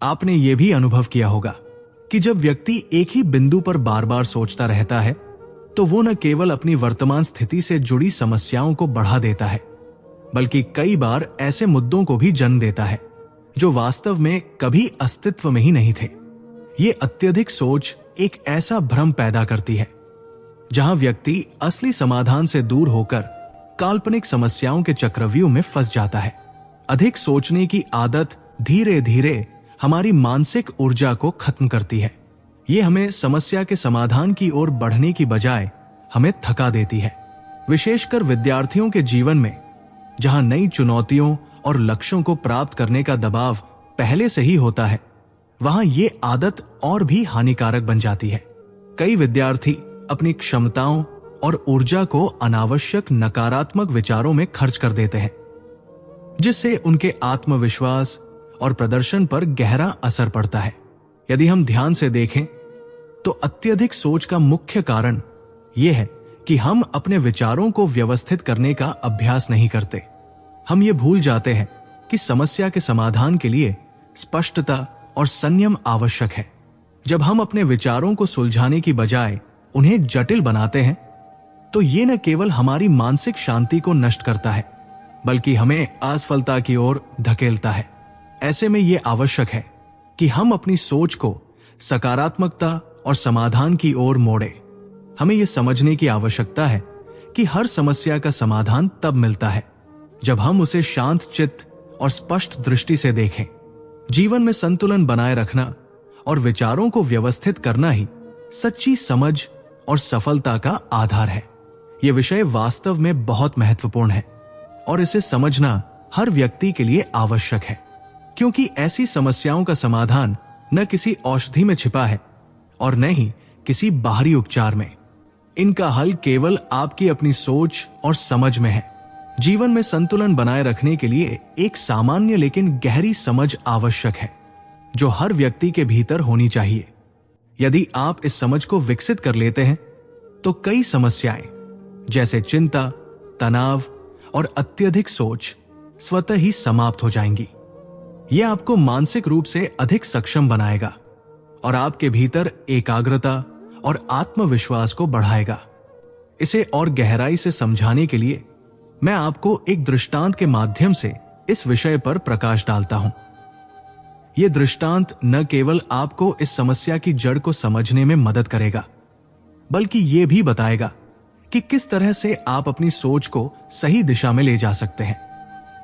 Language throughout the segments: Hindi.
आपने ये भी अनुभव किया होगा कि जब व्यक्ति एक ही बिंदु पर बार बार सोचता रहता है तो वो न केवल अपनी वर्तमान स्थिति से जुड़ी समस्याओं को बढ़ा देता है, बल्कि कई बार ऐसे मुद्दों को भी जन्म देता है जो वास्तव में कभी अस्तित्व में ही नहीं थे। ये अत्यधिक सोच एक ऐसा भ्रम पैदा करती है जहां व्यक्ति असली समाधान से दूर होकर काल्पनिक समस्याओं के चक्रव्यूह में फंस जाता है। अधिक सोचने की आदत धीरे धीरे हमारी मानसिक ऊर्जा को खत्म करती है। ये हमें समस्या के समाधान की ओर बढ़ने की बजाय हमें थका देती है। विशेषकर विद्यार्थियों के जीवन में, जहां नई चुनौतियों और लक्ष्यों को प्राप्त करने का दबाव पहले से ही होता है, वहां ये आदत और भी हानिकारक बन जाती है। कई विद्यार्थी अपनी क्षमताओं और ऊर्जा को अनावश्यक नकारात्मक विचारों में खर्च कर देते हैं, जिससे उनके आत्मविश्वास और प्रदर्शन पर गहरा असर पड़ता है। यदि हम ध्यान से देखें तो अत्यधिक सोच का मुख्य कारण यह है कि हम अपने विचारों को व्यवस्थित करने का अभ्यास नहीं करते। हम ये भूल जाते हैं कि समस्या के समाधान के लिए स्पष्टता और संयम आवश्यक है। जब हम अपने विचारों को सुलझाने की बजाय उन्हें जटिल बनाते हैं तो ये न केवल हमारी मानसिक शांति को नष्ट करता है, बल्कि हमें असफलता की ओर धकेलता है। ऐसे में यह आवश्यक है कि हम अपनी सोच को सकारात्मकता और समाधान की ओर मोड़े। हमें यह समझने की आवश्यकता है कि हर समस्या का समाधान तब मिलता है जब हम उसे शांत चित्त और स्पष्ट दृष्टि से देखें। जीवन में संतुलन बनाए रखना और विचारों को व्यवस्थित करना ही सच्ची समझ और सफलता का आधार है। यह विषय वास्तव में बहुत महत्वपूर्ण है और इसे समझना हर व्यक्ति के लिए आवश्यक है, क्योंकि ऐसी समस्याओं का समाधान न किसी औषधि में छिपा है और न ही किसी बाहरी उपचार में। इनका हल केवल आपकी अपनी सोच और समझ में है। जीवन में संतुलन बनाए रखने के लिए एक सामान्य लेकिन गहरी समझ आवश्यक है, जो हर व्यक्ति के भीतर होनी चाहिए। यदि आप इस समझ को विकसित कर लेते हैं तो कई समस्याएं जैसे चिंता, तनाव और अत्यधिक सोच स्वतः ही समाप्त हो जाएंगी। यह आपको मानसिक रूप से अधिक सक्षम बनाएगा और आपके भीतर एकाग्रता और आत्मविश्वास को बढ़ाएगा। इसे और गहराई से समझाने के लिए मैं आपको एक दृष्टांत के माध्यम से इस विषय पर प्रकाश डालता हूं। यह दृष्टांत न केवल आपको इस समस्या की जड़ को समझने में मदद करेगा, बल्कि यह भी बताएगा कि किस तरह से आप अपनी सोच को सही दिशा में ले जा सकते हैं।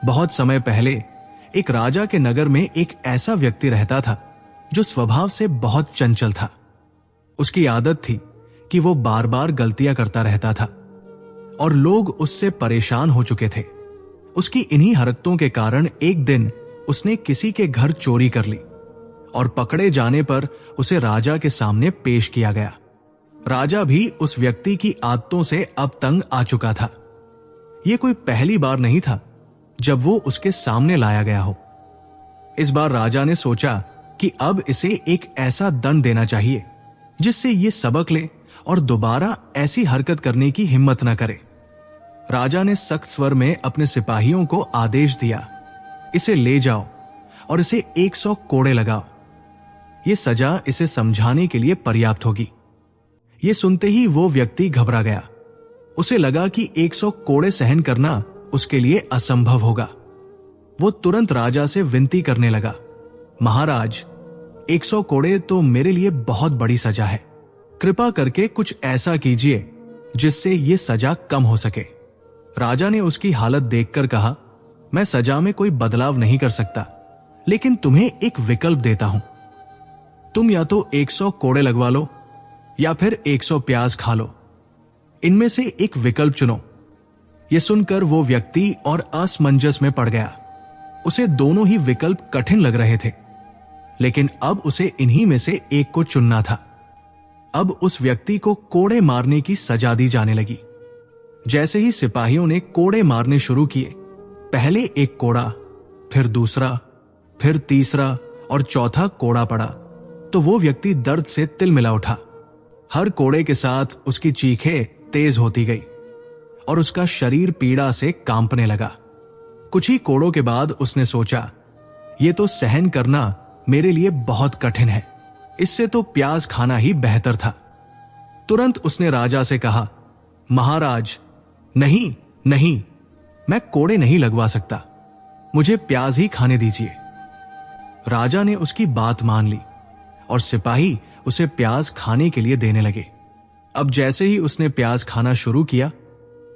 बहुत समय पहले एक राजा के नगर में एक ऐसा व्यक्ति रहता था जो स्वभाव से बहुत चंचल था। उसकी आदत थी कि वो बार बार गलतियां करता रहता था और लोग उससे परेशान हो चुके थे। उसकी इन्हीं हरकतों के कारण एक दिन उसने किसी के घर चोरी कर ली और पकड़े जाने पर उसे राजा के सामने पेश किया गया। राजा भी उस व्यक्ति की आदतों से अब तंग आ चुका था। यह कोई पहली बार नहीं था जब वो उसके सामने लाया गया हो। इस बार राजा ने सोचा कि अब इसे एक ऐसा दंड देना चाहिए जिससे ये सबक ले और दोबारा ऐसी हरकत करने की हिम्मत न करे। राजा ने सख्त स्वर में अपने सिपाहियों को आदेश दिया, इसे ले जाओ और इसे 100 कोड़े लगाओ। यह सजा इसे समझाने के लिए पर्याप्त होगी। यह सुनते ही वो व्यक्ति घबरा गया। उसे लगा कि 100 कोड़े सहन करना उसके लिए असंभव होगा। वो तुरंत राजा से विनती करने लगा, महाराज, 100 कोड़े तो मेरे लिए बहुत बड़ी सजा है। कृपा करके कुछ ऐसा कीजिए जिससे ये सजा कम हो सके। राजा ने उसकी हालत देखकर कहा, मैं सजा में कोई बदलाव नहीं कर सकता, लेकिन तुम्हें एक विकल्प देता हूं। तुम या तो 100 कोड़े लगवा लो या फिर 100 प्याज खा लो। इनमें से एक विकल्प चुनो। यह सुनकर वो व्यक्ति और असमंजस में पड़ गया। उसे दोनों ही विकल्प कठिन लग रहे थे, लेकिन अब उसे इन्हीं में से एक को चुनना था। अब उस व्यक्ति को कोड़े मारने की सजा दी जाने लगी। जैसे ही सिपाहियों ने कोड़े मारने शुरू किए, पहले एक कोड़ा, फिर दूसरा, फिर तीसरा और चौथा कोड़ा पड़ा तो वो व्यक्ति दर्द से तिलमिला उठा। हर कोड़े के साथ उसकी चीखें तेज होती गई और उसका शरीर पीड़ा से कांपने लगा। कुछ ही कोड़ों के बाद उसने सोचा, ये तो सहन करना मेरे लिए बहुत कठिन है। इससे तो प्याज खाना ही बेहतर था। तुरंत उसने राजा से कहा, महाराज, नहीं नहीं, मैं कोड़े नहीं लगवा सकता, मुझे प्याज ही खाने दीजिए। राजा ने उसकी बात मान ली और सिपाही उसे प्याज खाने के लिए देने लगे। अब जैसे ही उसने प्याज खाना शुरू किया,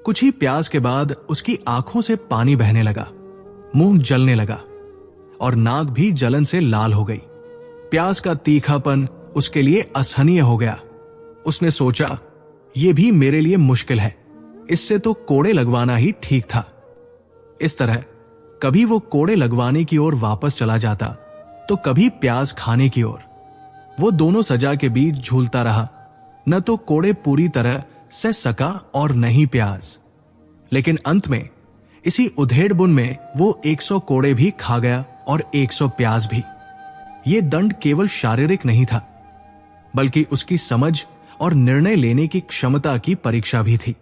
कुछ ही प्याज के बाद उसकी आंखों से पानी बहने लगा, मुंह जलने लगा और नाक भी जलन से लाल हो गई। प्याज का तीखापन उसके लिए असहनीय हो गया। उसने सोचा, यह भी मेरे लिए मुश्किल है, इससे तो कोड़े लगवाना ही ठीक था। इस तरह कभी वो कोड़े लगवाने की ओर वापस चला जाता तो कभी प्याज खाने की ओर। वो दोनों सजा के बीच झूलता रहा, न तो कोड़े पूरी तरह सह सका और न ही प्याज। लेकिन अंत में इसी उधेड़बुन में वो 100 कोड़े भी खा गया और 100 प्याज भी। ये दंड केवल शारीरिक नहीं था, बल्कि उसकी समझ और निर्णय लेने की क्षमता की परीक्षा भी थी।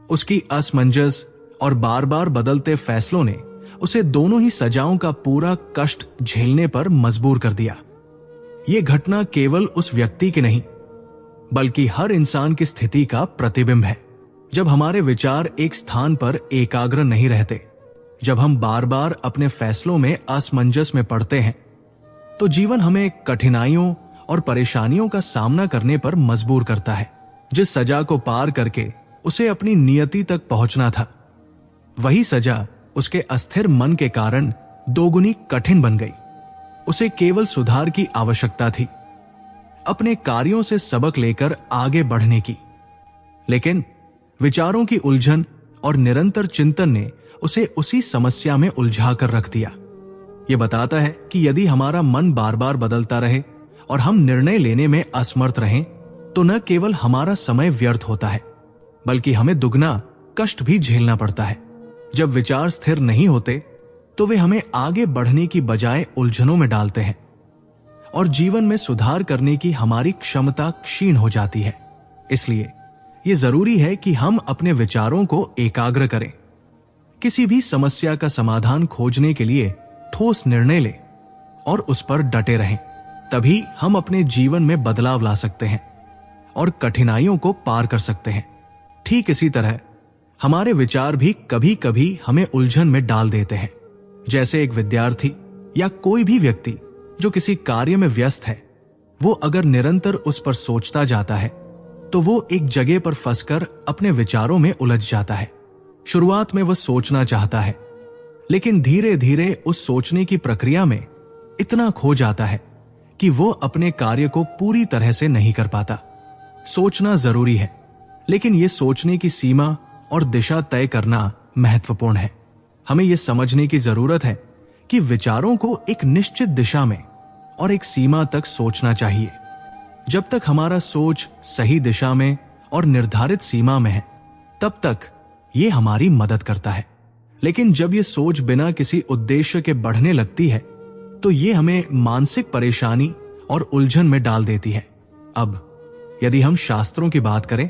उसकी असमंजस और बार बार बदलते फैसलों ने उसे दोनों ही सजाओं का पूरा कष्ट झेलने पर मजबूर कर दिया। यह घटना केवल उस व्यक्ति की नहीं, बल्कि हर इंसान की स्थिति का प्रतिबिंब है। जब हमारे विचार एक स्थान पर एकाग्र नहीं रहते, जब हम बार बार अपने फैसलों में असमंजस में पड़ते हैं, तो जीवन हमें कठिनाइयों और परेशानियों का सामना करने पर मजबूर करता है। जिस सजा को पार करके उसे अपनी नियति तक पहुंचना था, वही सजा उसके अस्थिर मन के कारण दोगुनी कठिन बन गई। उसे केवल सुधार की आवश्यकता थी, अपने कार्यों से सबक लेकर आगे बढ़ने की। लेकिन विचारों की उलझन और निरंतर चिंतन ने उसे उसी समस्या में उलझा कर रख दिया। यह बताता है कि यदि हमारा मन बार बार बदलता रहे और हम निर्णय लेने में असमर्थ रहें, तो न केवल हमारा समय व्यर्थ होता है, बल्कि हमें दुगना कष्ट भी झेलना पड़ता है। जब विचार स्थिर नहीं होते, तो वे हमें आगे बढ़ने की बजाय उलझनों में डालते हैं और जीवन में सुधार करने की हमारी क्षमता क्षीण हो जाती है। इसलिए यह जरूरी है कि हम अपने विचारों को एकाग्र करें, किसी भी समस्या का समाधान खोजने के लिए ठोस निर्णय लें और उस पर डटे रहें। तभी हम अपने जीवन में बदलाव ला सकते हैं और कठिनाइयों को पार कर सकते हैं। ठीक इसी तरह हमारे विचार भी कभी कभी हमें उलझन में डाल देते हैं। जैसे एक विद्यार्थी या कोई भी व्यक्ति जो किसी कार्य में व्यस्त है, वो अगर निरंतर उस पर सोचता जाता है, तो वो एक जगह पर फंसकर अपने विचारों में उलझ जाता है। शुरुआत में वह सोचना चाहता है, लेकिन धीरे धीरे उस सोचने की प्रक्रिया में इतना खो जाता है कि वो अपने कार्य को पूरी तरह से नहीं कर पाता। सोचना जरूरी है, लेकिन ये सोचने की सीमा और दिशा तय करना महत्वपूर्ण है। हमें यह समझने की जरूरत है कि विचारों को एक निश्चित दिशा में और एक सीमा तक सोचना चाहिए। जब तक हमारा सोच सही दिशा में और निर्धारित सीमा में है, तब तक यह हमारी मदद करता है। लेकिन जब यह सोच बिना किसी उद्देश्य के बढ़ने लगती है, तो यह हमें मानसिक परेशानी और उलझन में डाल देती है। अब यदि हम शास्त्रों की बात करें,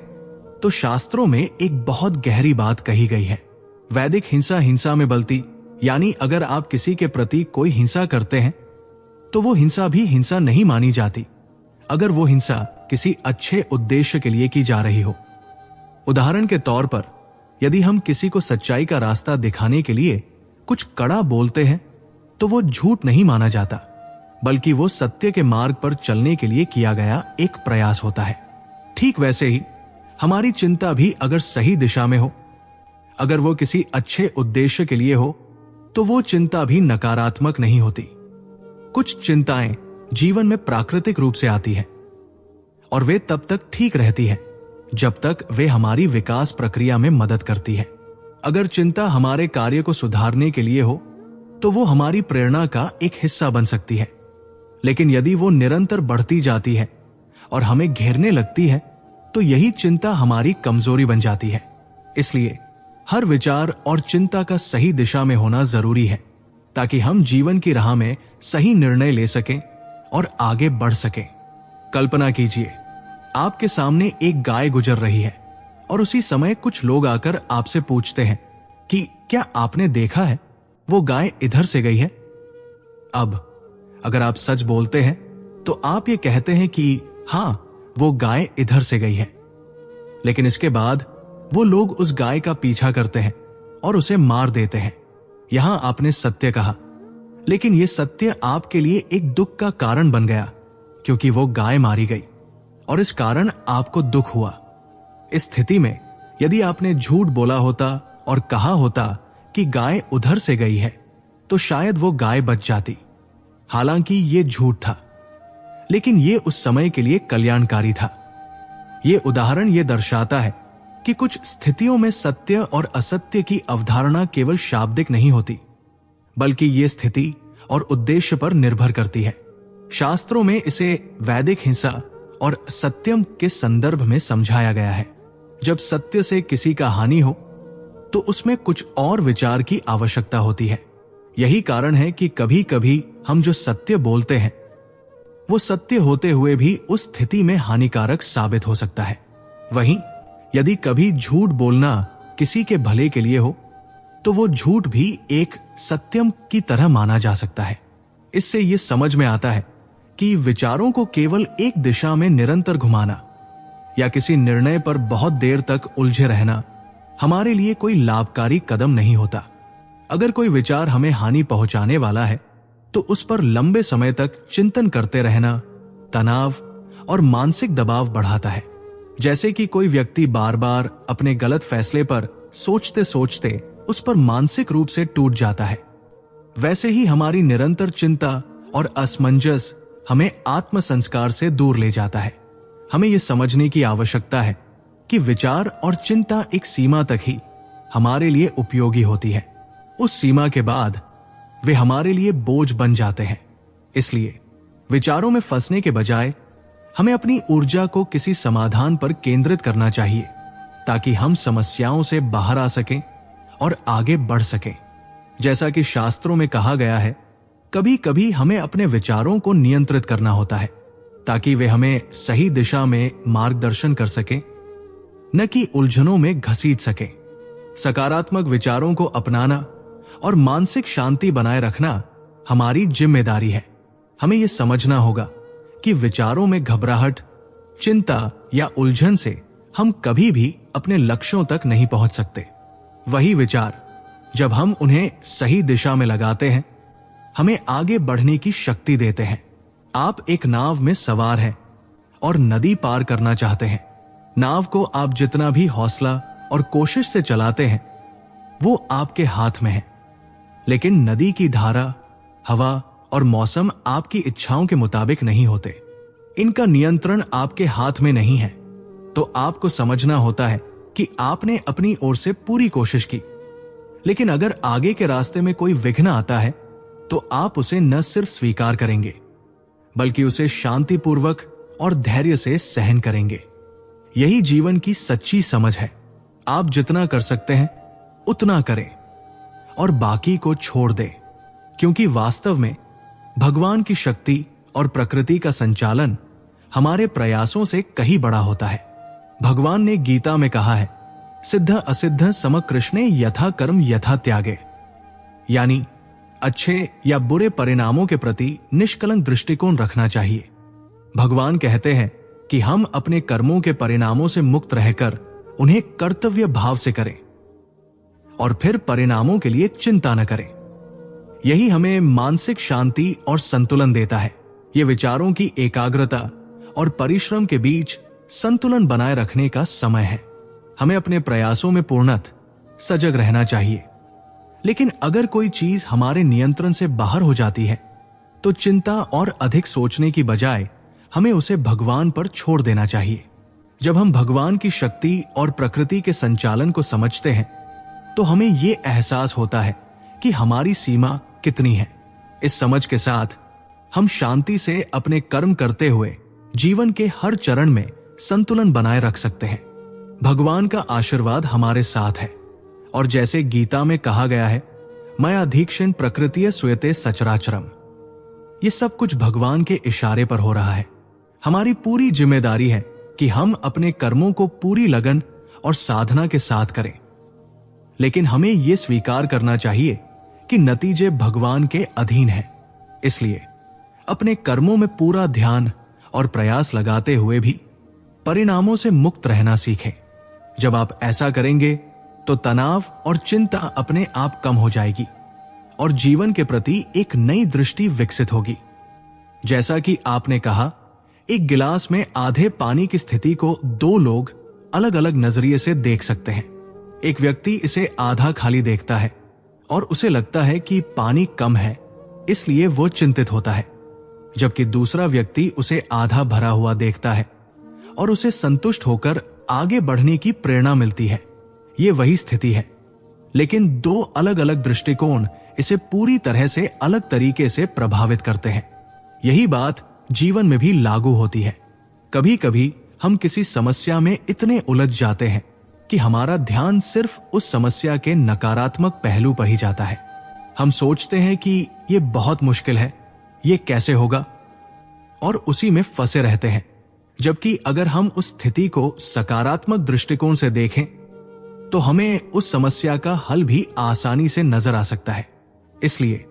तो शास्त्रों में एक बहुत गहरी बात कही गई है। वैदिक हिंसा में बलती, यानी अगर आप किसी के प्रति कोई हिंसा करते हैं, तो वो हिंसा भी हिंसा नहीं मानी जाती अगर वो हिंसा किसी अच्छे उद्देश्य के लिए की जा रही हो। उदाहरण के तौर पर, यदि हम किसी को सच्चाई का रास्ता दिखाने के लिए कुछ कड़ा बोलते हैं, तो वो झूठ नहीं माना जाता, बल्कि वो सत्य के मार्ग पर चलने के लिए किया गया एक प्रयास होता है। ठीक वैसे ही हमारी चिंता भी अगर सही दिशा में हो, अगर वो किसी अच्छे उद्देश्य के लिए हो, तो वो चिंता भी नकारात्मक नहीं होती। कुछ चिंताएं जीवन में प्राकृतिक रूप से आती हैं और वे तब तक ठीक रहती हैं जब तक वे हमारी विकास प्रक्रिया में मदद करती है। अगर चिंता हमारे कार्य को सुधारने के लिए हो, तो वो हमारी प्रेरणा का एक हिस्सा बन सकती है। लेकिन यदि वो निरंतर बढ़ती जाती है और हमें घेरने लगती है, तो यही चिंता हमारी कमजोरी बन जाती है। इसलिए हर विचार और चिंता का सही दिशा में होना जरूरी है, ताकि हम जीवन की राह में सही निर्णय ले सकें और आगे बढ़ सकें। कल्पना कीजिए, आपके सामने एक गाय गुजर रही है और उसी समय कुछ लोग आकर आपसे पूछते हैं कि क्या आपने देखा है, वो गाय इधर से गई है। अब अगर आप सच बोलते हैं तो आप ये कहते हैं कि हां, वो गाय इधर से गई है, लेकिन इसके बाद वो लोग उस गाय का पीछा करते हैं और उसे मार देते हैं। यहां आपने सत्य कहा, लेकिन यह सत्य आपके लिए एक दुख का कारण बन गया, क्योंकि वो गाय मारी गई और इस कारण आपको दुख हुआ। इस स्थिति में यदि आपने झूठ बोला होता और कहा होता कि गाय उधर से गई है, तो शायद वो गाय बच जाती। हालांकि ये झूठ था, लेकिन ये उस समय के लिए कल्याणकारी था। ये उदाहरण ये दर्शाता है कि कुछ स्थितियों में सत्य और असत्य की अवधारणा केवल शाब्दिक नहीं होती, बल्कि ये स्थिति और उद्देश्य पर निर्भर करती है। शास्त्रों में इसे वैदिक हिंसा और सत्यम के संदर्भ में समझाया गया है। जब सत्य से किसी का हानि हो तो उसमें कुछ और विचार की आवश्यकता होती है। यही कारण है कि कभी कभी हम जो सत्य बोलते हैं वो सत्य होते हुए भी उस स्थिति में हानिकारक साबित हो सकता है। वहीं यदि कभी झूठ बोलना किसी के भले के लिए हो तो वो झूठ भी एक सत्यम की तरह माना जा सकता है। इससे ये समझ में आता है कि विचारों को केवल एक दिशा में निरंतर घुमाना या किसी निर्णय पर बहुत देर तक उलझे रहना हमारे लिए कोई लाभकारी कदम नहीं होता। अगर कोई विचार हमें हानि पहुंचाने वाला है तो उस पर लंबे समय तक चिंतन करते रहना तनाव और मानसिक दबाव बढ़ाता है। जैसे कि कोई व्यक्ति बार बार अपने गलत फैसले पर सोचते सोचते उस पर मानसिक रूप से टूट जाता है, वैसे ही हमारी निरंतर चिंता और असमंजस हमें आत्म संस्कार से दूर ले जाता है। हमें यह समझने की आवश्यकता है कि विचार और चिंता एक सीमा तक ही हमारे लिए उपयोगी होती है। उस सीमा के बाद वे हमारे लिए बोझ बन जाते हैं। इसलिए विचारों में फंसने के बजाय हमें अपनी ऊर्जा को किसी समाधान पर केंद्रित करना चाहिए, ताकि हम समस्याओं से बाहर आ सकें और आगे बढ़ सकें। जैसा कि शास्त्रों में कहा गया है, कभी कभी हमें अपने विचारों को नियंत्रित करना होता है, ताकि वे हमें सही दिशा में मार्गदर्शन कर सकें, न कि उलझनों में घसीट सकें। सकारात्मक विचारों को अपनाना और मानसिक शांति बनाए रखना हमारी जिम्मेदारी है। हमें यह समझना होगा कि विचारों में घबराहट, चिंता या उलझन से हम कभी भी अपने लक्ष्यों तक नहीं पहुंच सकते। वही विचार, जब हम उन्हें सही दिशा में लगाते हैं, हमें आगे बढ़ने की शक्ति देते हैं। आप एक नाव में सवार हैं और नदी पार करना चाहते हैं। नाव को आप जितना भी हौसला और कोशिश से चलाते हैं, वो आपके हाथ में है, लेकिन नदी की धारा, हवा और मौसम आपकी इच्छाओं के मुताबिक नहीं होते। इनका नियंत्रण आपके हाथ में नहीं है। तो आपको समझना होता है कि आपने अपनी ओर से पूरी कोशिश की, लेकिन अगर आगे के रास्ते में कोई विघ्न आता है तो आप उसे न सिर्फ स्वीकार करेंगे, बल्कि उसे शांतिपूर्वक और धैर्य से सहन करेंगे। यही जीवन की सच्ची समझ है। आप जितना कर सकते हैं उतना करें और बाकी को छोड़ दें, क्योंकि वास्तव में भगवान की शक्ति और प्रकृति का संचालन हमारे प्रयासों से कहीं बड़ा होता है। भगवान ने गीता में कहा है, सिद्ध असिद्ध समकृष्णे यथा कर्म यथा त्यागे, यानी अच्छे या बुरे परिणामों के प्रति निष्कलंक दृष्टिकोण रखना चाहिए। भगवान कहते हैं कि हम अपने कर्मों के परिणामों से मुक्त रहकर उन्हें कर्तव्य भाव से करें और फिर परिणामों के लिए चिंता न करें। यही हमें मानसिक शांति और संतुलन देता है। ये विचारों की एकाग्रता और परिश्रम के बीच संतुलन बनाए रखने का समय है। हमें अपने प्रयासों में पूर्णतः सजग रहना चाहिए, लेकिन अगर कोई चीज हमारे नियंत्रण से बाहर हो जाती है तो चिंता और अधिक सोचने की बजाय हमें उसे भगवान पर छोड़ देना चाहिए। जब हम भगवान की शक्ति और प्रकृति के संचालन को समझते हैं तो हमें यह एहसास होता है कि हमारी सीमा कितनी है। इस समझ के साथ हम शांति से अपने कर्म करते हुए जीवन के हर चरण में संतुलन बनाए रख सकते हैं। भगवान का आशीर्वाद हमारे साथ है, और जैसे गीता में कहा गया है, मया दीक्षिण प्रकृतिय श्वेते सचराचरम, ये सब कुछ भगवान के इशारे पर हो रहा है। हमारी पूरी जिम्मेदारी है कि हम अपने कर्मों को पूरी लगन और साधना के साथ करें, लेकिन हमें यह स्वीकार करना चाहिए कि नतीजे भगवान के अधीन हैं। इसलिए अपने कर्मों में पूरा ध्यान और प्रयास लगाते हुए भी परिणामों से मुक्त रहना सीखें। जब आप ऐसा करेंगे तो तनाव और चिंता अपने आप कम हो जाएगी और जीवन के प्रति एक नई दृष्टि विकसित होगी। जैसा कि आपने कहा, एक गिलास में आधे पानी की स्थिति को दो लोग अलग अलग नजरिए से देख सकते हैं। एक व्यक्ति इसे आधा खाली देखता है और उसे लगता है कि पानी कम है, इसलिए वो चिंतित होता है, जबकि दूसरा व्यक्ति उसे आधा भरा हुआ देखता है और उसे संतुष्ट होकर आगे बढ़ने की प्रेरणा मिलती है। ये वही स्थिति है, लेकिन दो अलग अलग दृष्टिकोण इसे पूरी तरह से अलग तरीके से प्रभावित करते हैं। यही बात जीवन में भी लागू होती है। कभी कभी हम किसी समस्या में इतने उलझ जाते हैं कि हमारा ध्यान सिर्फ उस समस्या के नकारात्मक पहलू पर ही जाता है। हम सोचते हैं कि ये बहुत मुश्किल है, ये कैसे होगा, और उसी में फंसे रहते हैं। जबकि अगर हम उस स्थिति को सकारात्मक दृष्टिकोण से देखें तो हमें उस समस्या का हल भी आसानी से नजर आ सकता है। इसलिए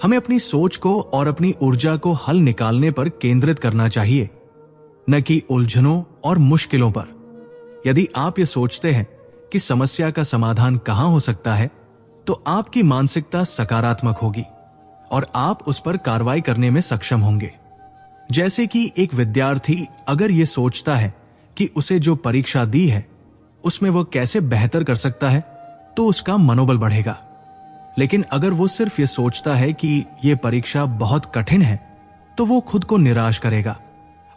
हमें अपनी सोच को और अपनी ऊर्जा को हल निकालने पर केंद्रित करना चाहिए, न कि उलझनों और मुश्किलों पर। यदि आप ये सोचते हैं कि समस्या का समाधान कहां हो सकता है, तो आपकी मानसिकता सकारात्मक होगी और आप उस पर कार्रवाई करने में सक्षम होंगे। जैसे कि एक विद्यार्थी अगर ये सोचता है कि उसे जो परीक्षा दी है उसमें वो कैसे बेहतर कर सकता है, तो उसका मनोबल बढ़ेगा। लेकिन अगर वो सिर्फ ये सोचता है कि ये परीक्षा बहुत कठिन है, तो वो खुद को निराश करेगा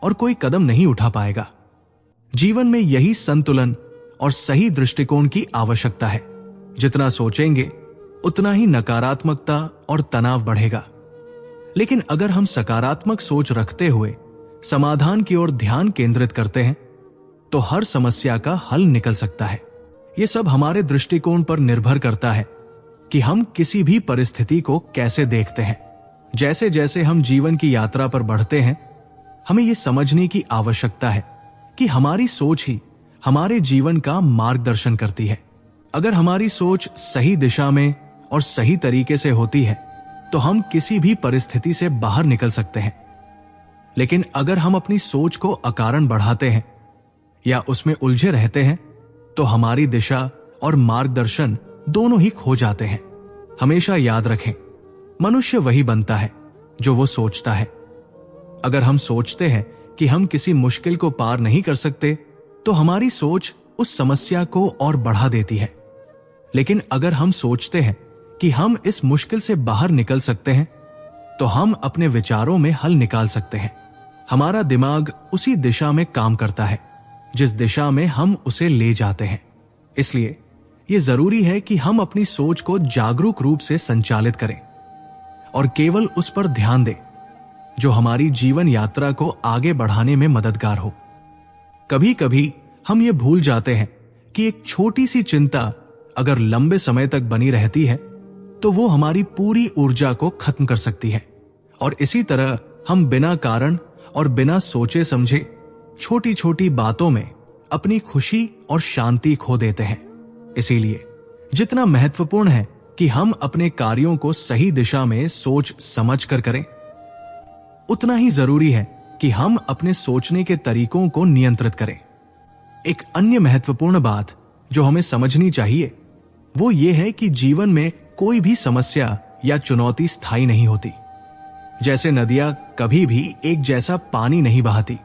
और कोई कदम नहीं उठा पाएगा। जीवन में यही संतुलन और सही दृष्टिकोण की आवश्यकता है। जितना सोचेंगे उतना ही नकारात्मकता और तनाव बढ़ेगा। लेकिन अगर हम सकारात्मक सोच रखते हुए समाधान की ओर ध्यान केंद्रित करते हैं, तो हर समस्या का हल निकल सकता है। यह सब हमारे दृष्टिकोण पर निर्भर करता है कि हम किसी भी परिस्थिति को कैसे देखते हैं। जैसे जैसे हम जीवन की यात्रा पर बढ़ते हैं, हमें यह समझने की आवश्यकता है कि हमारी सोच ही हमारे जीवन का मार्गदर्शन करती है। अगर हमारी सोच सही दिशा में और सही तरीके से होती है, तो हम किसी भी परिस्थिति से बाहर निकल सकते हैं। लेकिन अगर हम अपनी सोच को अकारण बढ़ाते हैं या उसमें उलझे रहते हैं, तो हमारी दिशा और मार्गदर्शन दोनों ही खो जाते हैं। हमेशा याद रखें, मनुष्य वही बनता है जो वो सोचता है। अगर हम सोचते हैं कि हम किसी मुश्किल को पार नहीं कर सकते, तो हमारी सोच उस समस्या को और बढ़ा देती है। लेकिन अगर हम सोचते हैं कि हम इस मुश्किल से बाहर निकल सकते हैं, तो हम अपने विचारों में हल निकाल सकते हैं। हमारा दिमाग उसी दिशा में काम करता है जिस दिशा में हम उसे ले जाते हैं। इसलिए यह जरूरी है कि हम अपनी सोच को जागरूक रूप से संचालित करें और केवल उस पर ध्यान दें जो हमारी जीवन यात्रा को आगे बढ़ाने में मददगार हो। कभी कभी हम ये भूल जाते हैं कि एक छोटी सी चिंता अगर लंबे समय तक बनी रहती है, तो वो हमारी पूरी ऊर्जा को खत्म कर सकती है। और इसी तरह हम बिना कारण और बिना सोचे समझे छोटी छोटी बातों में अपनी खुशी और शांति खो देते हैं। इसीलिए जितना महत्वपूर्ण है कि हम अपने कार्यों को सही दिशा में सोच समझ कर करें, उतना ही जरूरी है कि हम अपने सोचने के तरीकों को नियंत्रित करें। एक अन्य महत्वपूर्ण बात जो हमें समझनी चाहिए, वो ये है कि जीवन में कोई भी समस्या या चुनौती स्थायी नहीं होती। जैसे नदियां कभी भी एक जैसा पानी नहीं बहाती,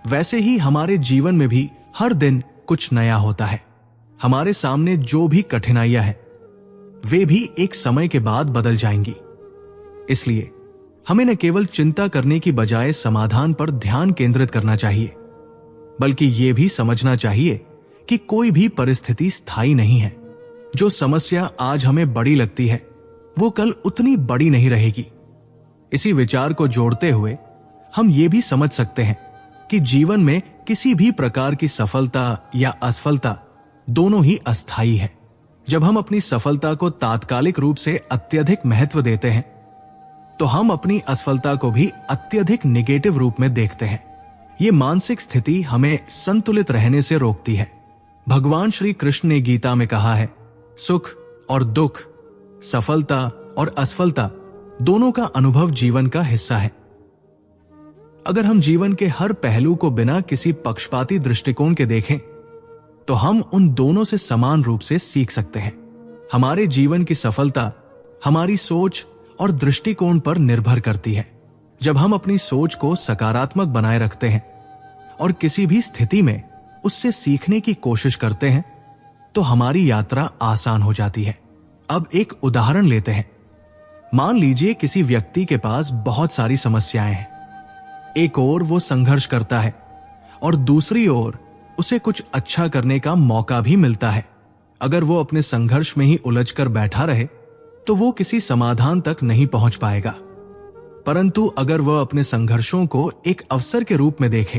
वैसे ही हमारे जीवन में भी हर दिन कुछ नया होता है। हमारे सामने जो भी कठिनाइयां हैं, वे भी एक समय के बाद बदल जाएंगी। इसलिए हमें न केवल चिंता करने की बजाय समाधान पर ध्यान केंद्रित करना चाहिए, बल्कि यह भी समझना चाहिए कि कोई भी परिस्थिति स्थायी नहीं है। जो समस्या आज हमें बड़ी लगती है, वो कल उतनी बड़ी नहीं रहेगी। इसी विचार को जोड़ते हुए हम ये भी समझ सकते हैं कि जीवन में किसी भी प्रकार की सफलता या असफलता दोनों ही अस्थायी है। जब हम अपनी सफलता को तात्कालिक रूप से अत्यधिक महत्व देते हैं, तो हम अपनी असफलता को भी अत्यधिक नेगेटिव रूप में देखते हैं। ये मानसिक स्थिति हमें संतुलित रहने से रोकती है। भगवान श्री कृष्ण ने गीता में कहा है, सुख और दुख, सफलता और असफलता दोनों का अनुभव जीवन का हिस्सा है। अगर हम जीवन के हर पहलू को बिना किसी पक्षपाती दृष्टिकोण के देखें तो हम उन दोनों से समान रूप से सीख सकते हैं। हमारे जीवन की सफलता हमारी सोच और दृष्टिकोण पर निर्भर करती है। जब हम अपनी सोच को सकारात्मक बनाए रखते हैं और किसी भी स्थिति में उससे सीखने की कोशिश करते हैं तो हमारी यात्रा आसान हो जाती है। अब एक उदाहरण लेते हैं। मान लीजिए किसी व्यक्ति के पास बहुत सारी समस्याएं हैं। एक ओर वो संघर्ष करता है और दूसरी ओर उसे कुछ अच्छा करने का मौका भी मिलता है। अगर वो अपने संघर्ष में ही उलझकर बैठा रहे तो वो किसी समाधान तक नहीं पहुंच पाएगा। परंतु अगर वह अपने संघर्षों को एक अवसर के रूप में देखे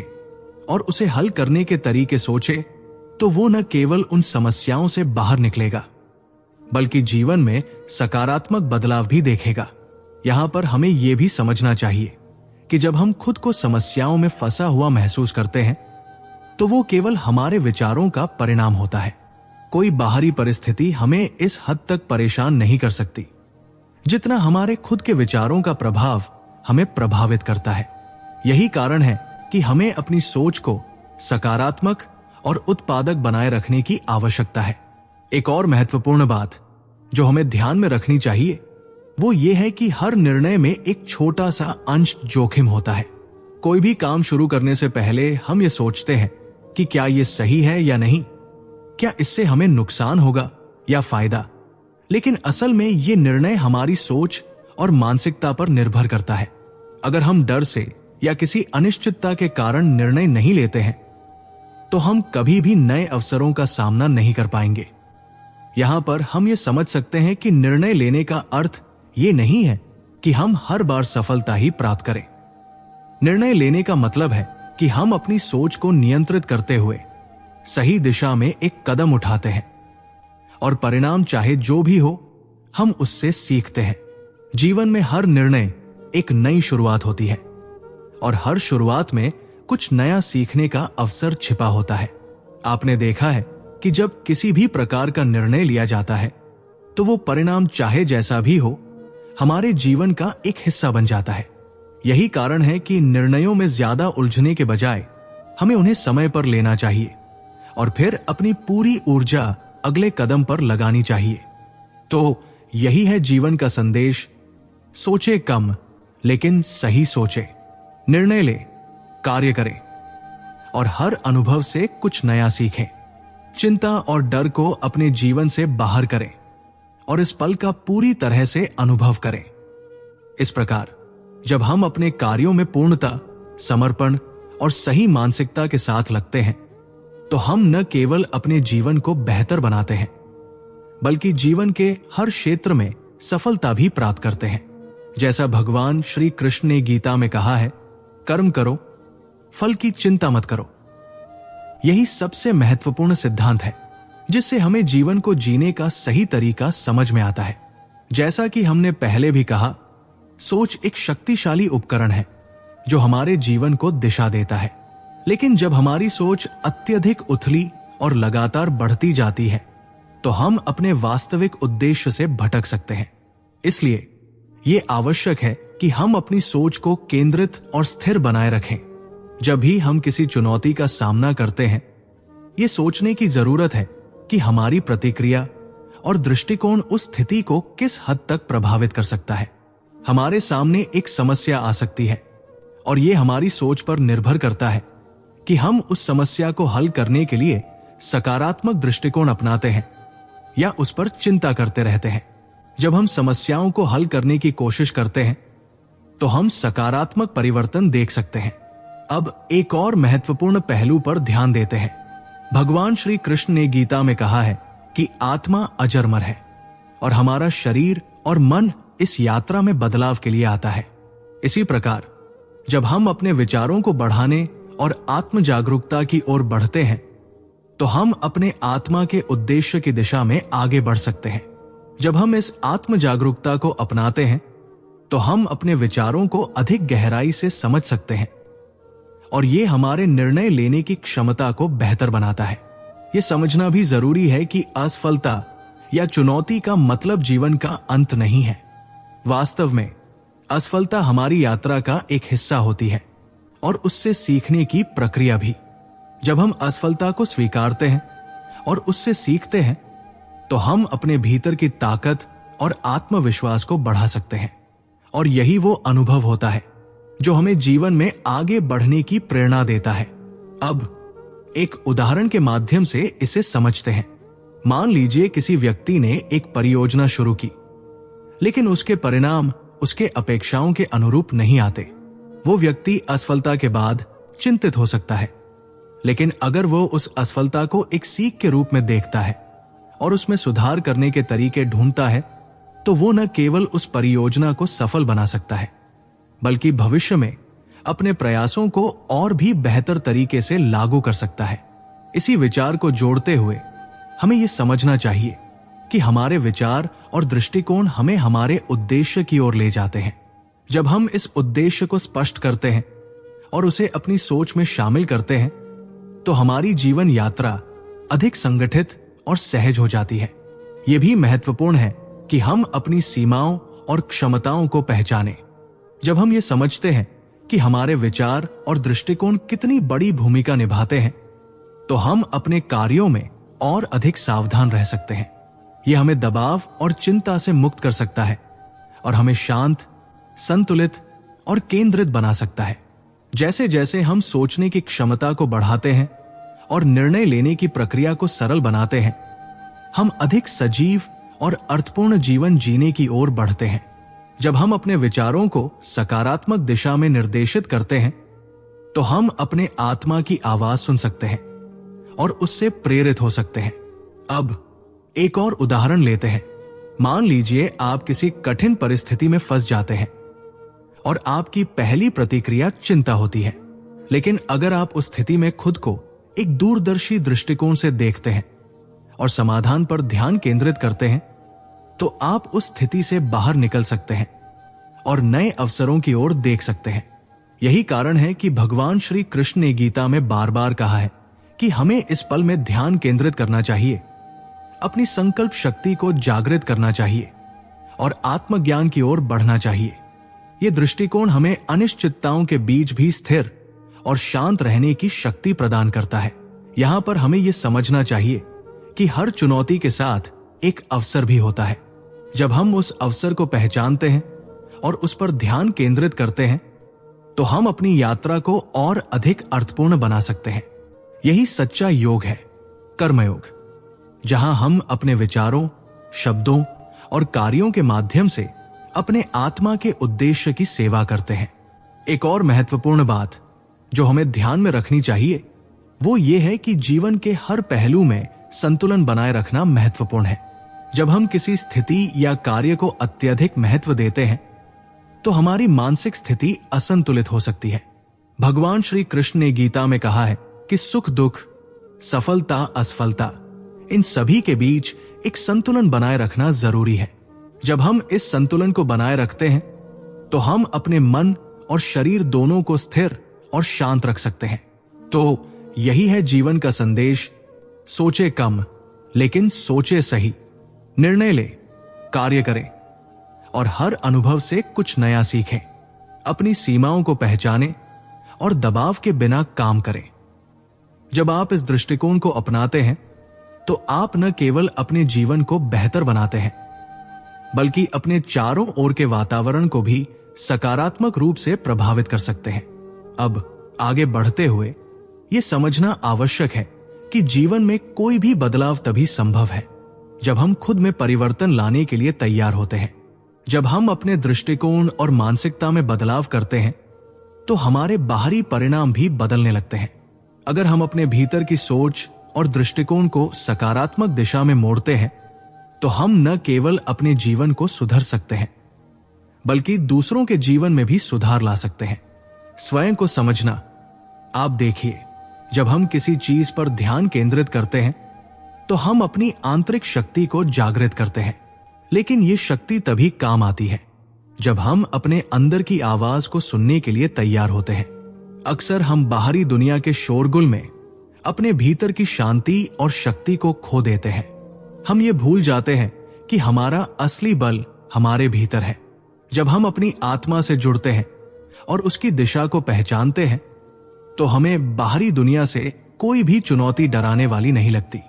और उसे हल करने के तरीके सोचे तो वो न केवल उन समस्याओं से बाहर निकलेगा बल्कि जीवन में सकारात्मक बदलाव भी देखेगा। यहां पर हमें यह भी समझना चाहिए कि जब हम खुद को समस्याओं में फंसा हुआ महसूस करते हैं तो वो केवल हमारे विचारों का परिणाम होता है। कोई बाहरी परिस्थिति हमें इस हद तक परेशान नहीं कर सकती जितना हमारे खुद के विचारों का प्रभाव हमें प्रभावित करता है। यही कारण है कि हमें अपनी सोच को सकारात्मक और उत्पादक बनाए रखने की आवश्यकता है। एक और महत्वपूर्ण बात जो हमें ध्यान में रखनी चाहिए वो ये है कि हर निर्णय में एक छोटा सा अंश जोखिम होता है। कोई भी काम शुरू करने से पहले हम ये सोचते हैं कि क्या ये सही है या नहीं, क्या इससे हमें नुकसान होगा या फायदा। लेकिन असल में ये निर्णय हमारी सोच और मानसिकता पर निर्भर करता है। अगर हम डर से या किसी अनिश्चितता के कारण निर्णय नहीं लेते हैं तो हम कभी भी नए अवसरों का सामना नहीं कर पाएंगे। यहां पर हम ये समझ सकते हैं कि निर्णय लेने का अर्थ ये नहीं है कि हम हर बार सफलता ही प्राप्त करें। निर्णय लेने का मतलब है कि हम अपनी सोच को नियंत्रित करते हुए सही दिशा में एक कदम उठाते हैं और परिणाम चाहे जो भी हो हम उससे सीखते हैं। जीवन में हर निर्णय एक नई शुरुआत होती है और हर शुरुआत में कुछ नया सीखने का अवसर छिपा होता है। आपने देखा है कि जब किसी भी प्रकार का निर्णय लिया जाता है तो वो परिणाम चाहे जैसा भी हो हमारे जीवन का एक हिस्सा बन जाता है। यही कारण है कि निर्णयों में ज्यादा उलझने के बजाय हमें उन्हें समय पर लेना चाहिए और फिर अपनी पूरी ऊर्जा अगले कदम पर लगानी चाहिए। तो यही है जीवन का संदेश। सोचे कम लेकिन सही सोचे, निर्णय ले, कार्य करें और हर अनुभव से कुछ नया सीखें। चिंता और डर को अपने जीवन से बाहर करें और इस पल का पूरी तरह से अनुभव करें। इस प्रकार जब हम अपने कार्यों में पूर्णता, समर्पण और सही मानसिकता के साथ लगते हैं तो हम न केवल अपने जीवन को बेहतर बनाते हैं बल्कि जीवन के हर क्षेत्र में सफलता भी प्राप्त करते हैं। जैसा भगवान श्री कृष्ण ने गीता में कहा है, कर्म करो, फल की चिंता मत करो। यही सबसे महत्वपूर्ण सिद्धांत है जिससे हमें जीवन को जीने का सही तरीका समझ में आता है। जैसा कि हमने पहले भी कहा, सोच एक शक्तिशाली उपकरण है जो हमारे जीवन को दिशा देता है। लेकिन जब हमारी सोच अत्यधिक उथली और लगातार बढ़ती जाती है तो हम अपने वास्तविक उद्देश्य से भटक सकते हैं। इसलिए यह आवश्यक है कि हम अपनी सोच को केंद्रित और स्थिर बनाए रखें। जब भी हम किसी चुनौती का सामना करते हैं, यह सोचने की जरूरत है कि हमारी प्रतिक्रिया और दृष्टिकोण उस स्थिति को किस हद तक प्रभावित कर सकता है। हमारे सामने एक समस्या आ सकती है और यह हमारी सोच पर निर्भर करता है कि हम उस समस्या को हल करने के लिए सकारात्मक दृष्टिकोण अपनाते हैं या उस पर चिंता करते रहते हैं। जब हम समस्याओं को हल करने की कोशिश करते हैं तो हम सकारात्मक परिवर्तन देख सकते हैं। अब एक और महत्वपूर्ण पहलू पर ध्यान देते हैं। भगवान श्री कृष्ण ने गीता में कहा है कि आत्मा अजरमर है और हमारा शरीर और मन इस यात्रा में बदलाव के लिए आता है। इसी प्रकार जब हम अपने विचारों को बढ़ाने और आत्म जागरूकता की ओर बढ़ते हैं तो हम अपने आत्मा के उद्देश्य की दिशा में आगे बढ़ सकते हैं। जब हम इस आत्म जागरूकता को अपनाते हैं तो हम अपने विचारों को अधिक गहराई से समझ सकते हैं और ये हमारे निर्णय लेने की क्षमता को बेहतर बनाता है। ये समझना भी जरूरी है कि असफलता या चुनौती का मतलब जीवन का अंत नहीं है। वास्तव में असफलता हमारी यात्रा का एक हिस्सा होती है और उससे सीखने की प्रक्रिया भी। जब हम असफलता को स्वीकारते हैं और उससे सीखते हैं तो हम अपने भीतर की ताकत और आत्मविश्वास को बढ़ा सकते हैं। और यही वो अनुभव होता है जो हमें जीवन में आगे बढ़ने की प्रेरणा देता है। अब एक उदाहरण के माध्यम से इसे समझते हैं। मान लीजिए किसी व्यक्ति ने एक परियोजना शुरू की, लेकिन उसके परिणाम उसके अपेक्षाओं के अनुरूप नहीं आते। वो व्यक्ति असफलता के बाद चिंतित हो सकता है, लेकिन अगर वो उस असफलता को एक सीख के रूप में देखता है और उसमें सुधार करने के तरीके ढूंढता है, तो वो न केवल उस परियोजना को सफल बना सकता है, बल्कि भविष्य में अपने प्रयासों को और भी बेहतर तरीके से लागू कर सकता है। इसी विचार को जोड़ते हुए हमें यह समझना चाहिए कि हमारे विचार और दृष्टिकोण हमें हमारे उद्देश्य की ओर ले जाते हैं। जब हम इस उद्देश्य को स्पष्ट करते हैं और उसे अपनी सोच में शामिल करते हैं, तो हमारी जीवन यात्रा अधिक संगठित और सहज हो जाती है। यह भी महत्वपूर्ण है कि हम अपनी सीमाओं और क्षमताओं को पहचानें। जब हम ये समझते हैं कि हमारे विचार और दृष्टिकोण कितनी बड़ी भूमिका निभाते हैं, तो हम अपने कार्यों में और अधिक सावधान रह सकते हैं। यह हमें दबाव और चिंता से मुक्त कर सकता है और हमें शांत, संतुलित और केंद्रित बना सकता है। जैसे जैसे हम सोचने की क्षमता को बढ़ाते हैं और निर्णय लेने की प्रक्रिया को सरल बनाते हैं, हम अधिक सजीव और अर्थपूर्ण जीवन जीने की ओर बढ़ते हैं। जब हम अपने विचारों को सकारात्मक दिशा में निर्देशित करते हैं, तो हम अपने आत्मा की आवाज सुन सकते हैं और उससे प्रेरित हो सकते हैं। अब एक और उदाहरण लेते हैं। मान लीजिए आप किसी कठिन परिस्थिति में फंस जाते हैं और आपकी पहली प्रतिक्रिया चिंता होती है। लेकिन अगर आप उस स्थिति में खुद को एक दूरदर्शी दृष्टिकोण से देखते हैं और समाधान पर ध्यान केंद्रित करते हैं, तो आप उस स्थिति से बाहर निकल सकते हैं और नए अवसरों की ओर देख सकते हैं। यही कारण है कि भगवान श्री कृष्ण ने गीता में बार बार कहा है कि हमें इस पल में ध्यान केंद्रित करना चाहिए, अपनी संकल्प शक्ति को जागृत करना चाहिए और आत्मज्ञान की ओर बढ़ना चाहिए। यह दृष्टिकोण हमें अनिश्चितताओं के बीच भी स्थिर और शांत रहने की शक्ति प्रदान करता है। यहां पर हमें यह समझना चाहिए कि हर चुनौती के साथ एक अवसर भी होता है। जब हम उस अवसर को पहचानते हैं और उस पर ध्यान केंद्रित करते हैं, तो हम अपनी यात्रा को और अधिक अर्थपूर्ण बना सकते हैं। यही सच्चा योग है, कर्मयोग, जहां हम अपने विचारों, शब्दों और कार्यों के माध्यम से अपने आत्मा के उद्देश्य की सेवा करते हैं। एक और महत्वपूर्ण बात जो हमें ध्यान में रखनी चाहिए, वो ये है कि जीवन के हर पहलू में संतुलन बनाए रखना महत्वपूर्ण है। जब हम किसी स्थिति या कार्य को अत्यधिक महत्व देते हैं, तो हमारी मानसिक स्थिति असंतुलित हो सकती है। भगवान श्री कृष्ण ने गीता में कहा है कि सुख दुख, सफलता असफलता, इन सभी के बीच एक संतुलन बनाए रखना जरूरी है। जब हम इस संतुलन को बनाए रखते हैं, तो हम अपने मन और शरीर दोनों को स्थिर और शांत रख सकते हैं। तो यही है जीवन का संदेश। सोचे कम, लेकिन सोचे सही। निर्णय ले, कार्य करें और हर अनुभव से कुछ नया सीखें। अपनी सीमाओं को पहचानें और दबाव के बिना काम करें। जब आप इस दृष्टिकोण को अपनाते हैं, तो आप न केवल अपने जीवन को बेहतर बनाते हैं, बल्कि अपने चारों ओर के वातावरण को भी सकारात्मक रूप से प्रभावित कर सकते हैं। अब आगे बढ़ते हुए यह समझना आवश्यक है कि जीवन में कोई भी बदलाव तभी संभव है जब हम खुद में परिवर्तन लाने के लिए तैयार होते हैं। जब हम अपने दृष्टिकोण और मानसिकता में बदलाव करते हैं, तो हमारे बाहरी परिणाम भी बदलने लगते हैं। अगर हम अपने भीतर की सोच और दृष्टिकोण को सकारात्मक दिशा में मोड़ते हैं, तो हम न केवल अपने जीवन को सुधर सकते हैं, बल्कि दूसरों के जीवन में भी सुधार ला सकते हैं। स्वयं को समझना। आप देखिए, जब हम किसी चीज पर ध्यान केंद्रित करते हैं, तो हम अपनी आंतरिक शक्ति को जागृत करते हैं। लेकिन ये शक्ति तभी काम आती है जब हम अपने अंदर की आवाज को सुनने के लिए तैयार होते हैं। अक्सर हम बाहरी दुनिया के शोरगुल में अपने भीतर की शांति और शक्ति को खो देते हैं। हम ये भूल जाते हैं कि हमारा असली बल हमारे भीतर है। जब हम अपनी आत्मा से जुड़ते हैं और उसकी दिशा को पहचानते हैं, तो हमें बाहरी दुनिया से कोई भी चुनौती डराने वाली नहीं लगती।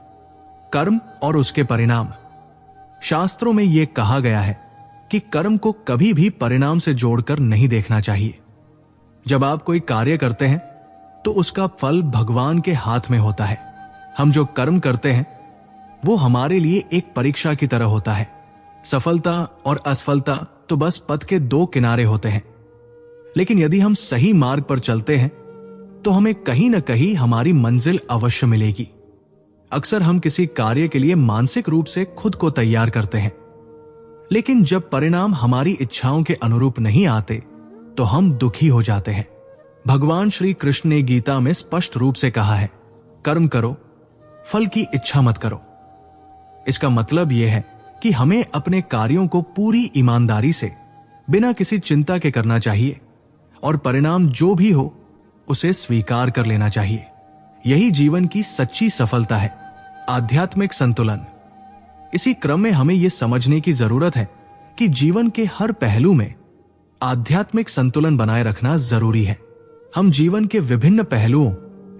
कर्म और उसके परिणाम। शास्त्रों में यह कहा गया है कि कर्म को कभी भी परिणाम से जोड़कर नहीं देखना चाहिए। जब आप कोई कार्य करते हैं तो उसका फल भगवान के हाथ में होता है। हम जो कर्म करते हैं वो हमारे लिए एक परीक्षा की तरह होता है। सफलता और असफलता तो बस पथ के दो किनारे होते हैं, लेकिन यदि हम सही मार्ग पर चलते हैं तो हमें कहीं ना कहीं हमारी मंजिल अवश्य मिलेगी। अक्सर हम किसी कार्य के लिए मानसिक रूप से खुद को तैयार करते हैं, लेकिन जब परिणाम हमारी इच्छाओं के अनुरूप नहीं आते तो हम दुखी हो जाते हैं। भगवान श्री कृष्ण ने गीता में स्पष्ट रूप से कहा है, कर्म करो, फल की इच्छा मत करो। इसका मतलब यह है कि हमें अपने कार्यों को पूरी ईमानदारी से बिना किसी चिंता के करना चाहिए और परिणाम जो भी हो उसे स्वीकार कर लेना चाहिए। यही जीवन की सच्ची सफलता है, आध्यात्मिक संतुलन। इसी क्रम में हमें यह समझने की जरूरत है कि जीवन के हर पहलू में आध्यात्मिक संतुलन बनाए रखना जरूरी है। हम जीवन के विभिन्न पहलुओं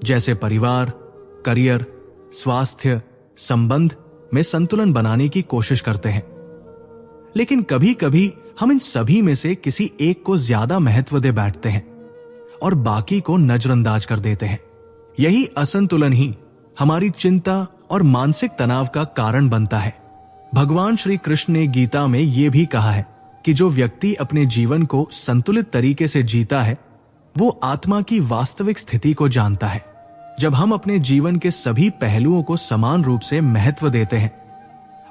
जैसे परिवार, करियर, स्वास्थ्य, संबंध में संतुलन बनाने की कोशिश करते हैं, लेकिन कभी कभी हम इन सभी में से किसी एक को ज्यादा महत्व दे बैठते हैं और बाकी को नजरअंदाज कर देते हैं। यही असंतुलन ही हमारी चिंता और मानसिक तनाव का कारण बनता है। भगवान श्री कृष्ण ने गीता में यह भी कहा है कि जो व्यक्ति अपने जीवन को संतुलित तरीके से जीता है वो आत्मा की वास्तविक स्थिति को जानता है। जब हम अपने जीवन के सभी पहलुओं को समान रूप से महत्व देते हैं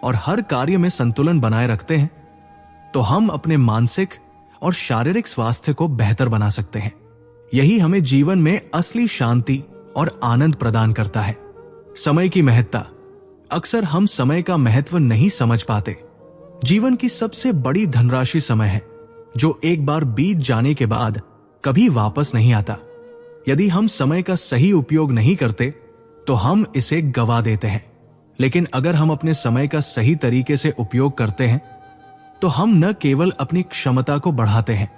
और हर कार्य में संतुलन बनाए रखते हैं तो हम अपने मानसिक और शारीरिक स्वास्थ्य को बेहतर बना सकते हैं। यही हमें जीवन में असली शांति और आनंद प्रदान करता है। समय की महत्ता। अक्सर हम समय का महत्व नहीं समझ पाते। जीवन की सबसे बड़ी धनराशि समय है, जो एक बार बीत जाने के बाद कभी वापस नहीं आता। यदि हम समय का सही उपयोग नहीं करते तो हम इसे गवा देते हैं, लेकिन अगर हम अपने समय का सही तरीके से उपयोग करते हैं तो हम न केवल अपनी क्षमता को बढ़ाते हैं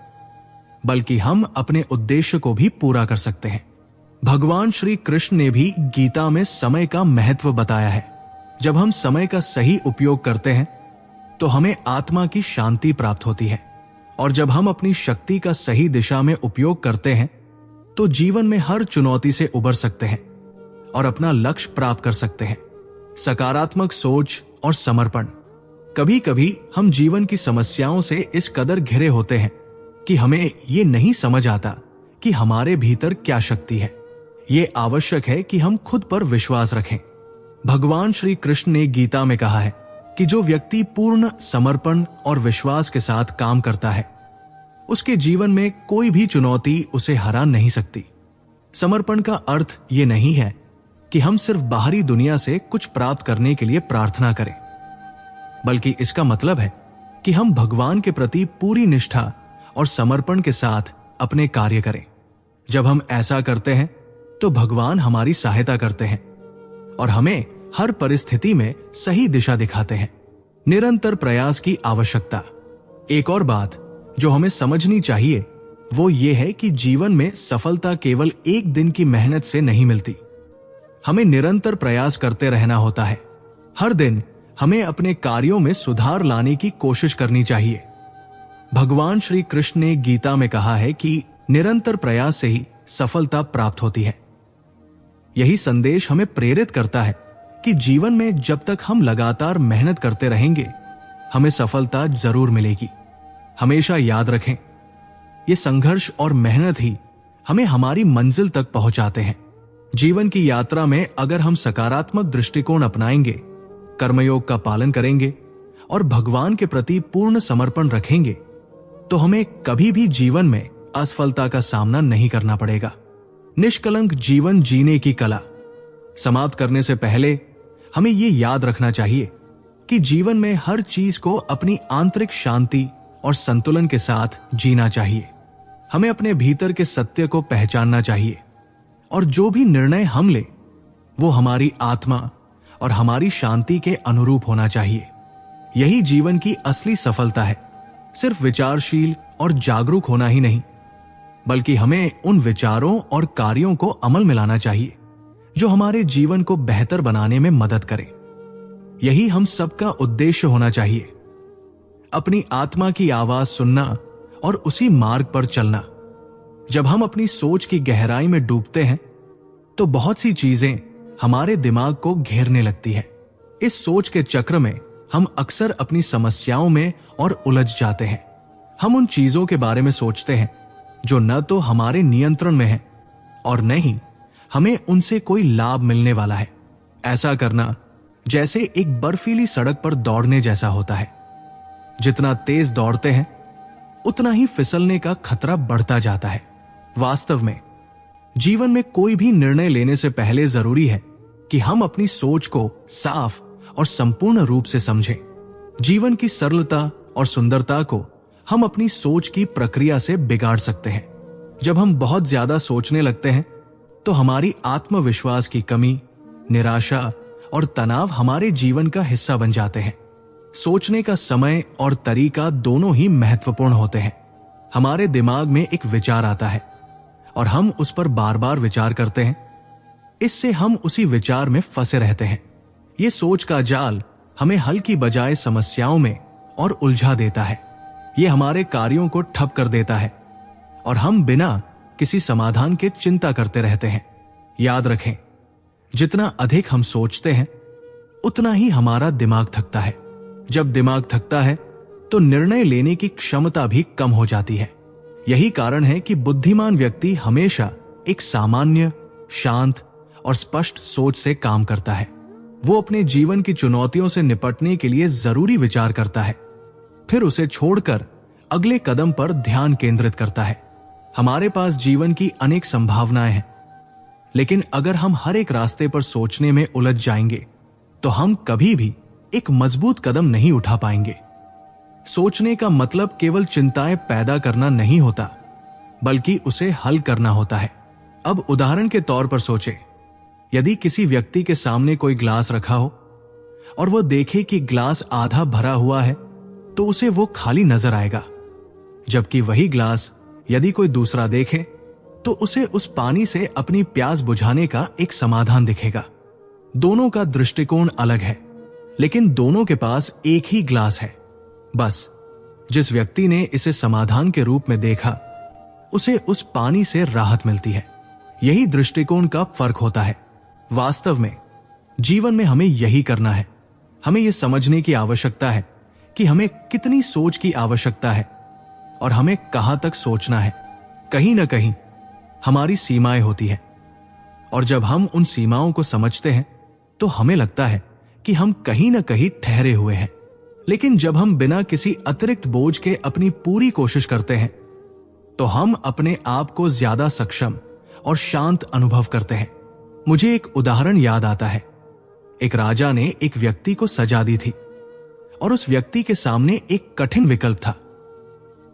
बल्कि हम अपने उद्देश्य को भी पूरा कर सकते हैं। भगवान श्री कृष्ण ने भी गीता में समय का महत्व बताया है। जब हम समय का सही उपयोग करते हैं तो हमें आत्मा की शांति प्राप्त होती है, और जब हम अपनी शक्ति का सही दिशा में उपयोग करते हैं तो जीवन में हर चुनौती से उबर सकते हैं और अपना लक्ष्य प्राप्त कर सकते हैं। सकारात्मक सोच और समर्पण। कभी कभी हम जीवन की समस्याओं से इस कदर घिरे होते हैं कि हमें ये नहीं समझ आता कि हमारे भीतर क्या शक्ति है। ये आवश्यक है कि हम खुद पर विश्वास रखें। भगवान श्री कृष्ण ने गीता में कहा है कि जो व्यक्ति पूर्ण समर्पण और विश्वास के साथ काम करता है उसके जीवन में कोई भी चुनौती उसे हरा नहीं सकती। समर्पण का अर्थ ये नहीं है कि हम सिर्फ बाहरी दुनिया से कुछ प्राप्त करने के लिए प्रार्थना करें, बल्कि इसका मतलब है कि हम भगवान के प्रति पूरी निष्ठा और समर्पण के साथ अपने कार्य करें। जब हम ऐसा करते हैं तो भगवान हमारी सहायता करते हैं और हमें हर परिस्थिति में सही दिशा दिखाते हैं। निरंतर प्रयास की आवश्यकता। एक और बात जो हमें समझनी चाहिए वो ये है कि जीवन में सफलता केवल एक दिन की मेहनत से नहीं मिलती। हमें निरंतर प्रयास करते रहना होता है। हर दिन हमें अपने कार्यों में सुधार लाने की कोशिश करनी चाहिए। भगवान श्री कृष्ण ने गीता में कहा है कि निरंतर प्रयास से ही सफलता प्राप्त होती है। यही संदेश हमें प्रेरित करता है कि जीवन में जब तक हम लगातार मेहनत करते रहेंगे हमें सफलता जरूर मिलेगी। हमेशा याद रखें, ये संघर्ष और मेहनत ही हमें हमारी मंजिल तक पहुंचाते हैं। जीवन की यात्रा में अगर हम सकारात्मक दृष्टिकोण अपनाएंगे, कर्मयोग का पालन करेंगे और भगवान के प्रति पूर्ण समर्पण रखेंगे तो हमें कभी भी जीवन में असफलता का सामना नहीं करना पड़ेगा। निष्कलंक जीवन जीने की कला। समाप्त करने से पहले हमें ये याद रखना चाहिए कि जीवन में हर चीज को अपनी आंतरिक शांति और संतुलन के साथ जीना चाहिए। हमें अपने भीतर के सत्य को पहचानना चाहिए और जो भी निर्णय हम ले वो हमारी आत्मा और हमारी शांति के अनुरूप होना चाहिए। यही जीवन की असली सफलता है। सिर्फ विचारशील और जागरूक होना ही नहीं बल्कि हमें उन विचारों और कार्यों को अमल में लाना चाहिए जो हमारे जीवन को बेहतर बनाने में मदद करे। यही हम सबका उद्देश्य होना चाहिए, अपनी आत्मा की आवाज सुनना और उसी मार्ग पर चलना। जब हम अपनी सोच की गहराई में डूबते हैं तो बहुत सी चीजें हमारे दिमाग को घेरने लगती है। इस सोच के चक्र में हम अक्सर अपनी समस्याओं में और उलझ जाते हैं। हम उन चीजों के बारे में सोचते हैं जो न तो हमारे नियंत्रण में है और न ही हमें उनसे कोई लाभ मिलने वाला है। ऐसा करना जैसे एक बर्फीली सड़क पर दौड़ने जैसा होता है। जितना तेज दौड़ते हैं उतना ही फिसलने का खतरा बढ़ता जाता है। वास्तव में जीवन में कोई भी निर्णय लेने से पहले जरूरी है कि हम अपनी सोच को साफ और संपूर्ण रूप से समझें। जीवन की सरलता और सुंदरता को हम अपनी सोच की प्रक्रिया से बिगाड़ सकते हैं। जब हम बहुत ज्यादा सोचने लगते हैं तो हमारी आत्मविश्वास की कमी, निराशा और तनाव हमारे जीवन का हिस्सा बन जाते हैं। सोचने का समय और तरीका दोनों ही महत्वपूर्ण होते हैं। हमारे दिमाग में एक विचार आता है और हम उस पर बार बार विचार करते हैं। इससे हम उसी विचार में फंसे रहते हैं। ये सोच का जाल हमें हल की बजाय समस्याओं में और उलझा देता है। ये हमारे कार्यों को ठप कर देता है और हम बिना किसी समाधान के चिंता करते रहते हैं। याद रखें, जितना अधिक हम सोचते हैं उतना ही हमारा दिमाग थकता है। जब दिमाग थकता है तो निर्णय लेने की क्षमता भी कम हो जाती है। यही कारण है कि बुद्धिमान व्यक्ति हमेशा एक सामान्य, शांत और स्पष्ट सोच से काम करता है। वो अपने जीवन की चुनौतियों से निपटने के लिए जरूरी विचार करता है, फिर उसे छोड़कर अगले कदम पर ध्यान केंद्रित करता है। हमारे पास जीवन की अनेक संभावनाएं हैं, लेकिन अगर हम हर एक रास्ते पर सोचने में उलझ जाएंगे तो हम कभी भी एक मजबूत कदम नहीं उठा पाएंगे। सोचने का मतलब केवल चिंताएं पैदा करना नहीं होता, बल्कि उसे हल करना होता है। अब उदाहरण के तौर पर सोचें, यदि किसी व्यक्ति के सामने कोई ग्लास रखा हो और वह देखे कि ग्लास आधा भरा हुआ है तो उसे वो खाली नजर आएगा, जबकि वही ग्लास यदि कोई दूसरा देखे तो उसे उस पानी से अपनी प्यास बुझाने का एक समाधान दिखेगा। दोनों का दृष्टिकोण अलग है, लेकिन दोनों के पास एक ही ग्लास है। बस जिस व्यक्ति ने इसे समाधान के रूप में देखा उसे उस पानी से राहत मिलती है। यही दृष्टिकोण का फर्क होता है। वास्तव में जीवन में हमें यही करना है। हमें यह समझने की आवश्यकता है कि हमें कितनी सोच की आवश्यकता है और हमें कहां तक सोचना है। कहीं ना कहीं हमारी सीमाएं होती हैं, और जब हम उन सीमाओं को समझते हैं तो हमें लगता है कि हम कहीं ना कहीं ठहरे हुए हैं। लेकिन जब हम बिना किसी अतिरिक्त बोझ के अपनी पूरी कोशिश करते हैं तो हम अपने आप को ज्यादा सक्षम और शांत अनुभव करते हैं। मुझे एक उदाहरण याद आता है। एक राजा ने एक व्यक्ति को सजा दी थी और उस व्यक्ति के सामने एक कठिन विकल्प था,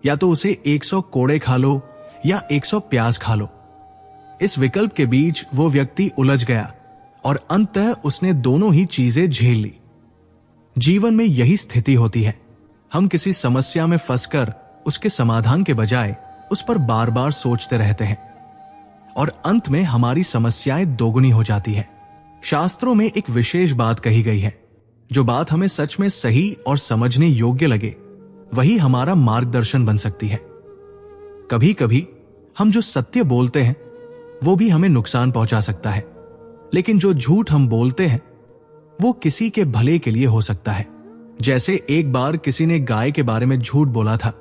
या तो उसे 100 कोड़े खा लो या 100 प्याज खा लो। इस विकल्प के बीच वो व्यक्ति उलझ गया और अंततः उसने दोनों ही चीजें झेल ली। जीवन में यही स्थिति होती है। हम किसी समस्या में फंसकर उसके समाधान के बजाय उस पर बार बार सोचते रहते हैं और अंत में हमारी समस्याएं दोगुनी हो जाती है। शास्त्रों में एक विशेष बात कही गई है, जो बात हमें सच में सही और समझने योग्य लगे वही हमारा मार्गदर्शन बन सकती है। कभी कभी हम जो सत्य बोलते हैं वो भी हमें नुकसान पहुंचा सकता है, लेकिन जो झूठ हम बोलते हैं वो किसी के भले के लिए हो सकता है। जैसे एक बार किसी ने गाय के बारे में झूठ बोला था,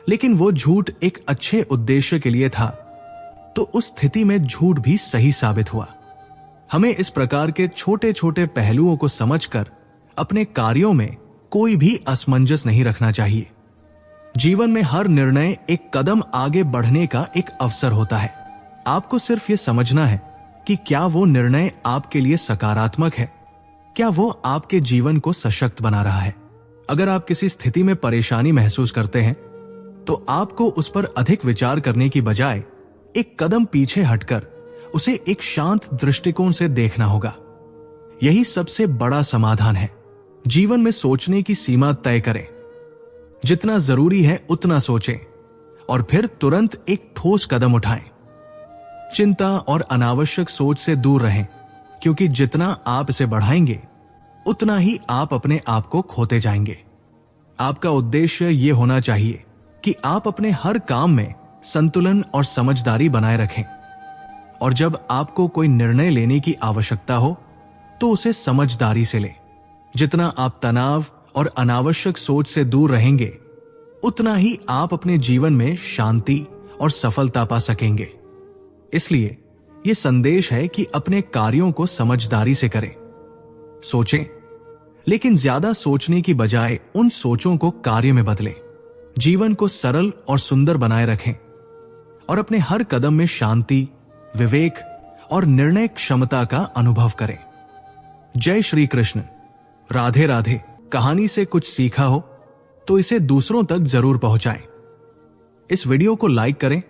लेकिन वो झूठ एक अच्छे उद्देश्य के लिए था, तो उस स्थिति में झूठ भी सही साबित हुआ। हमें इस प्रकार के छोटे छोटे पहलुओं को समझकर अपने कार्यों में कोई भी असमंजस नहीं रखना चाहिए। जीवन में हर निर्णय एक कदम आगे बढ़ने का एक अवसर होता है। आपको सिर्फ ये समझना है कि क्या वो निर्णय आपके लिए सकारात्मक है, क्या वो आपके जीवन को सशक्त बना रहा है। अगर आप किसी स्थिति में परेशानी महसूस करते हैं तो आपको उस पर अधिक विचार करने की बजाय एक कदम पीछे हटकर उसे एक शांत दृष्टिकोण से देखना होगा। यही सबसे बड़ा समाधान है। जीवन में सोचने की सीमा तय करें। जितना जरूरी है उतना सोचें और फिर तुरंत एक ठोस कदम उठाएं। चिंता और अनावश्यक सोच से दूर रहें, क्योंकि जितना आप इसे बढ़ाएंगे उतना ही आप अपने आप को खोते जाएंगे। आपका उद्देश्य यह होना चाहिए कि आप अपने हर काम में संतुलन और समझदारी बनाए रखें, और जब आपको कोई निर्णय लेने की आवश्यकता हो तो उसे समझदारी से लें। जितना आप तनाव और अनावश्यक सोच से दूर रहेंगे उतना ही आप अपने जीवन में शांति और सफलता पा सकेंगे। इसलिए यह संदेश है कि अपने कार्यों को समझदारी से करें। सोचें, लेकिन ज्यादा सोचने की बजाय उन सोचों को कार्य में बदलें। जीवन को सरल और सुंदर बनाए रखें और अपने हर कदम में शांति, विवेक और निर्णय क्षमता का अनुभव करें। जय श्री कृष्ण। राधे राधे। कहानी से कुछ सीखा हो तो इसे दूसरों तक जरूर पहुंचाएं। इस वीडियो को लाइक करें,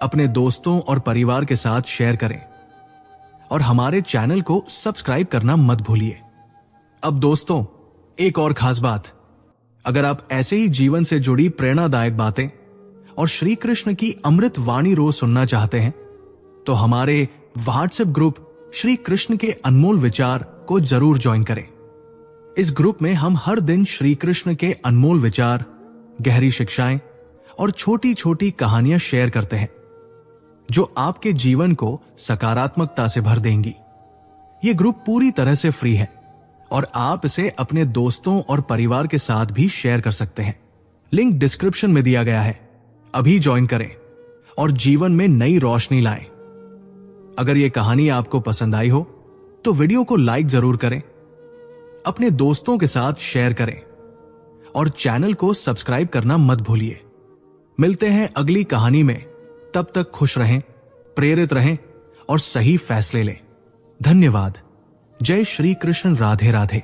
अपने दोस्तों और परिवार के साथ शेयर करें और हमारे चैनल को सब्सक्राइब करना मत भूलिए। अब दोस्तों, एक और खास बात, अगर आप ऐसे ही जीवन से जुड़ी प्रेरणादायक बातें और श्री कृष्ण की अमृत वाणी रोज सुनना चाहते हैं तो हमारे व्हाट्सएप ग्रुप श्री कृष्ण के अनमोल विचार को जरूर ज्वाइन करें। इस ग्रुप में हम हर दिन श्री कृष्ण के अनमोल विचार, गहरी शिक्षाएं और छोटी छोटी कहानियां शेयर करते हैं जो आपके जीवन को सकारात्मकता से भर देंगी। यह ग्रुप पूरी तरह से फ्री है और आप इसे अपने दोस्तों और परिवार के साथ भी शेयर कर सकते हैं। लिंक डिस्क्रिप्शन में दिया गया है। अभी ज्वाइन करें और जीवन में नई रोशनी लाएं। अगर यह कहानी आपको पसंद आई हो तो वीडियो को लाइक जरूर करें, अपने दोस्तों के साथ शेयर करें और चैनल को सब्सक्राइब करना मत भूलिए। मिलते हैं अगली कहानी में। तब तक खुश रहें, प्रेरित रहें और सही फैसले लें। धन्यवाद। जय श्री कृष्ण। राधे राधे।